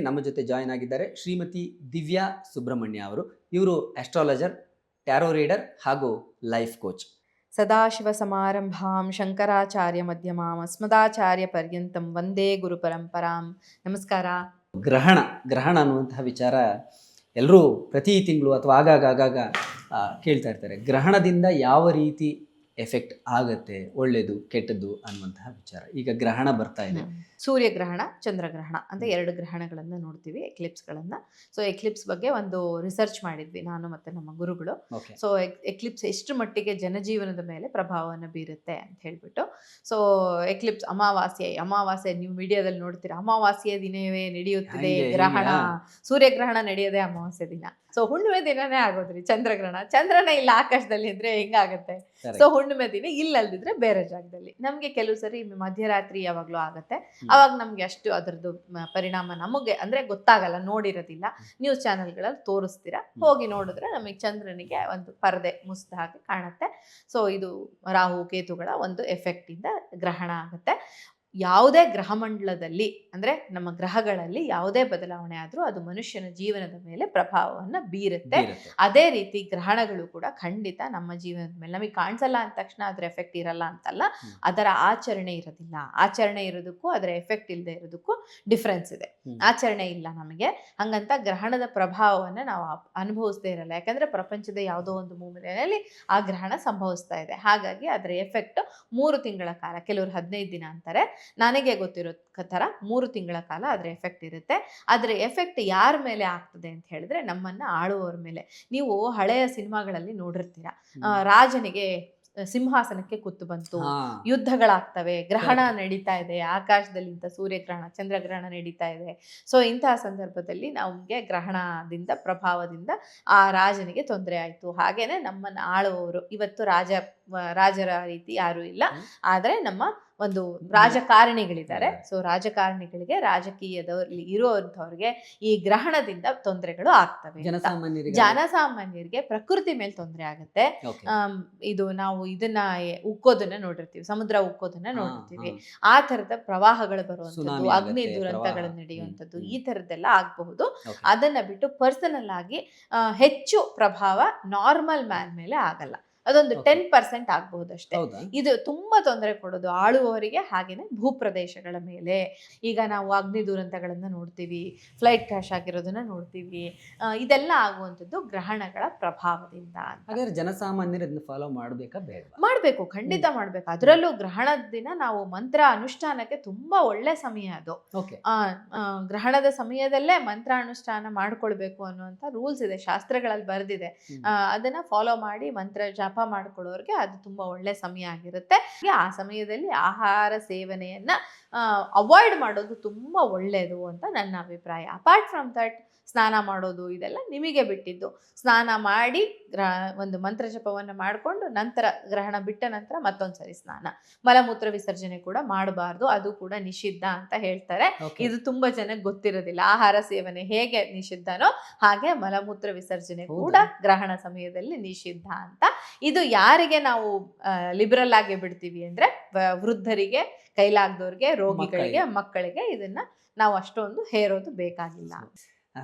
ನಮ್ಮ ಜೊತೆ ಜಾಯಿನ್ ಆಗಿದ್ದಾರೆ ಶ್ರೀಮತಿ ದಿವ್ಯಾ ಸುಬ್ರಹ್ಮಣ್ಯ ಅವರು. ಇವರು ಆಸ್ಟ್ರಾಲಜರ್, ಟ್ಯಾರೋ ರೀಡರ್ ಹಾಗೂ ಲೈಫ್ ಕೋಚ್. ಸದಾಶಿವ ಸಮಾರಂಭಾಂ ಶಂಕರಾಚಾರ್ಯ ಮಧ್ಯಮಾಂ ಅಸ್ಮದಾಚಾರ್ಯ ಪರ್ಯಂತಂ ವಂದೇ ಗುರು ಪರಂಪರಾಂ. ನಮಸ್ಕಾರ. ಗ್ರಹಣ ಅನ್ನುವಂತಹ ವಿಚಾರ ಎಲ್ಲರೂ ಪ್ರತಿ ತಿಂಗಳು ಅಥವಾ ಆಗಾಗ ಕೇಳ್ತಾ ಇರ್ತಾರೆ. ಗ್ರಹಣದಿಂದ ಯಾವ ರೀತಿ ಎಫೆಕ್ಟ್ ಆಗುತ್ತೆ, ಒಳ್ಳೆಯದು ಕೆಟ್ಟದ್ದು ಅನ್ನುವಂತಹ ವಿಚಾರ. ಈಗ ಗ್ರಹಣ ಬರ್ತಾ ಇದೆ, ಸೂರ್ಯಗ್ರಹಣ, ಚಂದ್ರಗ್ರಹಣ ಅಂತ 2 ಗ್ರಹಣಗಳನ್ನು ನೋಡ್ತೀವಿ, ಎಕ್ಲಿಪ್ಸ್ಗಳನ್ನು. ಸೊ ಎಕ್ಲಿಪ್ಸ್ ಬಗ್ಗೆ ಒಂದು ರಿಸರ್ಚ್ ಮಾಡಿದ್ವಿ ನಾನು ಮತ್ತು ನಮ್ಮ ಗುರುಗಳು. ಸೊ ಎಕ್ಲಿಪ್ಸ್ ಎಷ್ಟು ಮಟ್ಟಿಗೆ ಜನಜೀವನದ ಮೇಲೆ ಪ್ರಭಾವವನ್ನು ಬೀರುತ್ತೆ ಅಂತ ಹೇಳ್ಬಿಟ್ಟು. ಸೊ ಎಕ್ಲಿಪ್ಸ್ ಅಮಾವಾಸ್ಯೆ ನೀವು ಮೀಡಿಯಾದಲ್ಲಿ ನೋಡ್ತೀರಾ, ಅಮಾವಾಸ್ಯೆಯ ದಿನವೇ ನಡೆಯುತ್ತಿದೆ ಗ್ರಹಣ, ಸೂರ್ಯಗ್ರಹಣ ನಡೆಯೋದೇ ಅಮಾವಾಸ್ಯೆ ದಿನ. ಸೊ ಹುಣ್ಣಿಮೆ ದಿನನೇ ಆಗೋದ್ರಿ ಚಂದ್ರಗ್ರಹಣ. ಚಂದ್ರನೇ ಇಲ್ಲ ಆಕಾಶದಲ್ಲಿ ಅಂದ್ರೆ ಹೆಂಗಾಗತ್ತೆ? ಸೊ ಹುಣ್ಣಿಮೆ ದಿನ ಇಲ್ಲದಿದ್ರೆ ಬೇರೆ ಜಾಗದಲ್ಲಿ. ನಮ್ಗೆ ಕೆಲವು ಸರಿ ಮಧ್ಯರಾತ್ರಿ ಯಾವಾಗ್ಲೂ ಆಗತ್ತೆ. ಅವಾಗ ನಮ್ಗೆ ಅಷ್ಟು ಅದರದ್ದು ಪರಿಣಾಮ ನಮಗೆ ಅಂದ್ರೆ ಗೊತ್ತಾಗಲ್ಲ, ನೋಡಿರೋದಿಲ್ಲ. ನ್ಯೂಸ್ ಚಾನೆಲ್ಗಳಲ್ಲಿ ತೋರಿಸ್ತೀರಾ, ಹೋಗಿ ನೋಡಿದ್ರೆ ನಮಗೆ ಚಂದ್ರನಿಗೆ ಒಂದು ಪರದೆ ಮುಸ್ದ ಹಾಗೆ ಕಾಣುತ್ತೆ. ಸೊ ಇದು ರಾಹು ಕೇತುಗಳ ಒಂದು ಎಫೆಕ್ಟ್ ಇಂದ ಗ್ರಹಣ ಆಗುತ್ತೆ. ಯಾವುದೇ ಗ್ರಹಮಂಡಲದಲ್ಲಿ ಅಂದ್ರೆ ನಮ್ಮ ಗ್ರಹಗಳಲ್ಲಿ ಯಾವುದೇ ಬದಲಾವಣೆ ಆದ್ರೂ ಅದು ಮನುಷ್ಯನ ಜೀವನದ ಮೇಲೆ ಪ್ರಭಾವವನ್ನು ಬೀರುತ್ತೆ. ಅದೇ ರೀತಿ ಗ್ರಹಣಗಳು ಕೂಡ ಖಂಡಿತ ನಮ್ಮ ಜೀವನದ ಮೇಲೆ, ನಮಗೆ ಕಾಣಿಸಲ್ಲ ಅಂದ ತಕ್ಷಣ ಅದರ ಎಫೆಕ್ಟ್ ಇರಲ್ಲ ಅಂತಲ್ಲ, ಅದರ ಆಚರಣೆ ಇರೋದಿಲ್ಲ. ಆಚರಣೆ ಇರೋದಕ್ಕೂ ಅದರ ಎಫೆಕ್ಟ್ ಇಲ್ಲದೆ ಇರೋದಕ್ಕೂ ಡಿಫ್ರೆನ್ಸ್ ಇದೆ. ಆಚರಣೆ ಇಲ್ಲ ನಮಗೆ, ಹಂಗಂತ ಗ್ರಹಣದ ಪ್ರಭಾವವನ್ನು ನಾವು ಅನುಭವಿಸದೇ ಇರಲ್ಲ. ಯಾಕಂದ್ರೆ ಪ್ರಪಂಚದ ಯಾವುದೋ ಒಂದು ಮೂಲೆಯಲ್ಲಿ ಆ ಗ್ರಹಣ ಸಂಭವಿಸ್ತಾ ಇದೆ. ಹಾಗಾಗಿ ಅದರ ಎಫೆಕ್ಟ್ 3 ತಿಂಗಳ ಕಾಲ, ಕೆಲವರು 15 ದಿನ ಅಂತಾರೆ, ನನಗೆ ಗೊತ್ತಿರೋ ಥರ 3 ತಿಂಗಳ ಕಾಲ ಅದರ ಎಫೆಕ್ಟ್ ಇರುತ್ತೆ. ಅದರ ಎಫೆಕ್ಟ್ ಯಾರ ಮೇಲೆ ಆಗ್ತದೆ ಅಂತ ಹೇಳಿದ್ರೆ ನಮ್ಮನ್ನ ಆಳುವವರ ಮೇಲೆ. ನೀವು ಹಳೆಯ ಸಿನಿಮಾಗಳಲ್ಲಿ ನೋಡಿರ್ತೀರ, ರಾಜನಿಗೆ ಸಿಂಹಾಸನಕ್ಕೆ ಕುತ್ತು ಬಂತು, ಯುದ್ಧಗಳಾಗ್ತವೆ, ಗ್ರಹಣ ನಡೀತಾ ಇದೆ, ಆಕಾಶದಲ್ಲಿ ಇಂಥ ಸೂರ್ಯಗ್ರಹಣ ಚಂದ್ರಗ್ರಹಣ ನಡೀತಾ ಇದೆ. ಸೊ ಇಂತಹ ಸಂದರ್ಭದಲ್ಲಿ ನಮಗೆ ಗ್ರಹಣದಿಂದ ಪ್ರಭಾವದಿಂದ ಆ ರಾಜನಿಗೆ ತೊಂದರೆ ಆಯಿತು. ಹಾಗೇನೆ ನಮ್ಮನ್ನು ಆಳುವವರು ಇವತ್ತು ರಾಜರ ರೀತಿ ಯಾರೂ ಇಲ್ಲ, ಆದರೆ ನಮ್ಮ ಒಂದು ರಾಜಕಾರಣಿಗಳಿದ್ದಾರೆ. ಸೊ ರಾಜಕಾರಣಿಗಳಿಗೆ, ರಾಜಕೀಯದಲ್ಲಿ ಇರುವಂಥವ್ರಿಗೆ ಈ ಗ್ರಹಣದಿಂದ ತೊಂದರೆಗಳು ಆಗ್ತವೆ. ಜನಸಾಮಾನ್ಯರಿಗೆ ಪ್ರಕೃತಿ ಮೇಲೆ ತೊಂದರೆ ಆಗುತ್ತೆ. ಇದು ನಾವು ಇದನ್ನ ಉಕ್ಕೋದನ್ನ ನೋಡಿರ್ತೀವಿ, ಸಮುದ್ರ ಉಕ್ಕೋದನ್ನ ನೋಡಿರ್ತೀವಿ. ಆ ತರದ ಪ್ರವಾಹಗಳು ಬರುವಂಥದ್ದು, ಅಗ್ನಿ ದುರಂತಗಳು ನಡೆಯುವಂಥದ್ದು, ಈ ತರದ್ದೆಲ್ಲ ಆಗಬಹುದು. ಅದನ್ನ ಬಿಟ್ಟು ಪರ್ಸನಲ್ ಆಗಿ ಹೆಚ್ಚು ಪ್ರಭಾವ ನಾರ್ಮಲ್ ಮ್ಯಾನ್ ಮೇಲೆ ಆಗಲ್ಲ. ಅದೊಂದು 10% ಆಗಬಹುದು ಅಷ್ಟೇ. ಇದು ತುಂಬಾ ತೊಂದರೆ ಕೊಡೋದು ಆಳುವವರಿಗೆ, ಹಾಗೇನೆ ಭೂಪ್ರದೇಶಗಳ ಮೇಲೆ. ಈಗ ನಾವು ಅಗ್ನಿ ದುರಂತಗಳನ್ನ ನೋಡ್ತೀವಿ, ಫ್ಲೈಟ್ ಕ್ರಾಶ್ ಆಗಿರೋದನ್ನ ನೋಡ್ತೀವಿ. ಇದೆಲ್ಲ ಆಗುವಂಥದ್ದು ಗ್ರಹಣಗಳ ಪ್ರಭಾವದಿಂದ. ಹಾಗಾದ್ರೆ ಜನಸಾಮಾನ್ಯರು ಇದನ್ನ ಫಾಲೋ ಮಾಡಬೇಕಾ ಬೇಡ? ಮಾಡಬೇಕು, ಖಂಡಿತ ಮಾಡಬೇಕು. ಅದರಲ್ಲೂ ಗ್ರಹಣದ ದಿನ ನಾವು ಮಂತ್ರ ಅನುಷ್ಠಾನಕ್ಕೆ ತುಂಬಾ ಒಳ್ಳೆ ಸಮಯ ಅದು. ಗ್ರಹಣದ ಸಮಯದಲ್ಲೇ ಮಂತ್ರ ಅನುಷ್ಠಾನ ಮಾಡ್ಕೊಳ್ಬೇಕು ಅನ್ನುವಂಥ ರೂಲ್ಸ್ ಇದೆ, ಶಾಸ್ತ್ರಗಳಲ್ಲಿ ಬರೆದಿದೆ. ಅದನ್ನ ಫಾಲೋ ಮಾಡಿ ಮಂತ್ರ ಜಾಪ ಮಾಡ್ಕೊಳ್ಳೋರ್ಗೆ ಅದು ತುಂಬಾ ಒಳ್ಳೆ ಸಮಯ ಆಗಿರುತ್ತೆ. ಆ ಸಮಯದಲ್ಲಿ ಆಹಾರ ಸೇವನೆಯನ್ನ ಅವಾಯ್ಡ್ ಮಾಡೋದು ತುಂಬಾ ಒಳ್ಳೆಯದು ಅಂತ ನನ್ನ ಅಭಿಪ್ರಾಯ. ಅಪಾರ್ಟ್ ಫ್ರಮ್ ದಟ್, ಸ್ನಾನ ಮಾಡೋದು ಇದೆಲ್ಲ ನಿಮಗೆ ಬಿಟ್ಟಿದ್ದು. ಸ್ನಾನ ಮಾಡಿ ಒಂದು ಮಂತ್ರ ಜಪವನ್ನು ಮಾಡಿಕೊಂಡು ನಂತರ ಗ್ರಹಣ ಬಿಟ್ಟ ನಂತರ ಮತ್ತೊಂದ್ಸರಿ ಸ್ನಾನ. ಮಲಮೂತ್ರ ವಿಸರ್ಜನೆ ಕೂಡ ಮಾಡಬಾರ್ದು, ಅದು ಕೂಡ ನಿಷಿದ್ಧ ಅಂತ ಹೇಳ್ತಾರೆ. ಇದು ತುಂಬಾ ಜನಕ್ಕೆ ಗೊತ್ತಿರೋದಿಲ್ಲ. ಆಹಾರ ಸೇವನೆ ಹೇಗೆ ನಿಷಿದ್ಧನೋ ಹಾಗೆ ಮಲಮೂತ್ರ ವಿಸರ್ಜನೆ ಕೂಡ ಗ್ರಹಣ ಸಮಯದಲ್ಲಿ ನಿಷಿದ್ಧ ಅಂತ. ಇದು ಯಾರಿಗೆ ನಾವು ಲಿಬರಲ್ ಆಗಿ ಬಿಡ್ತೀವಿ ಅಂದ್ರೆ ವೃದ್ಧರಿಗೆ, ಕೈಲಾಗದವ್ರಿಗೆ, ರೋಗಿಗಳಿಗೆ, ಮಕ್ಕಳಿಗೆ ಇದನ್ನ ನಾವು ಅಷ್ಟೊಂದು ಹೇರೋದು ಬೇಕಾಗಿಲ್ಲ.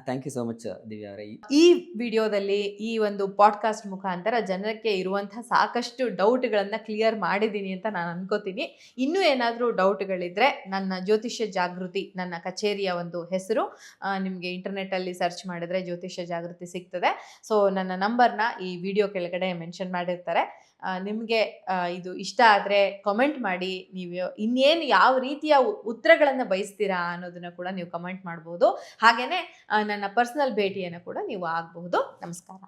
Thank you so much Divya ಅವರೇ. ಈ ವಿಡಿಯೋದಲ್ಲಿ ಈ ಒಂದು ಪಾಡ್ಕಾಸ್ಟ್ ಮುಖಾಂತರ ಜನಕ್ಕೆ ಇರುವಂತಹ ಸಾಕಷ್ಟು ಡೌಟ್ಗಳನ್ನ ಕ್ಲಿಯರ್ ಮಾಡಿದ್ದೀನಿ ಅಂತ ನಾನು ಅನ್ಕೋತೀನಿ. ಇನ್ನೂ ಏನಾದರೂ ಡೌಟ್ಗಳಿದ್ರೆ ನನ್ನ ಜ್ಯೋತಿಷ್ಯ ಜಾಗೃತಿ, ನನ್ನ ಕಚೇರಿಯ ಒಂದು ಹೆಸರು ನಿಮಗೆ ಇಂಟರ್ನೆಟ್ಟಲ್ಲಿ ಸರ್ಚ್ ಮಾಡಿದ್ರೆ ಜ್ಯೋತಿಷ್ಯ ಜಾಗೃತಿ ಸಿಗ್ತದೆ. ಸೊ ನನ್ನ ನಂಬರ್ನ ಈ ವಿಡಿಯೋ ಕೆಳಗಡೆ ಮೆನ್ಷನ್ ಮಾಡಿರ್ತಾರೆ. ನಿಮಗೆ ಇದು ಇಷ್ಟ ಆದರೆ ಕಮೆಂಟ್ ಮಾಡಿ, ನೀವು ಇನ್ನೇನು ಯಾವ ರೀತಿಯ ಉತ್ತರಗಳನ್ನು ಬಯಸ್ತೀರಾ ಅನ್ನೋದನ್ನ ಕೂಡ ನೀವು ಕಮೆಂಟ್ ಮಾಡ್ಬೋದು. ಹಾಗೆಯೇ ನನ್ನ ಪರ್ಸನಲ್ ಭೇಟಿಯನ್ನು ಕೂಡ ನೀವು ಆಗಬಹುದು. ನಮಸ್ಕಾರ.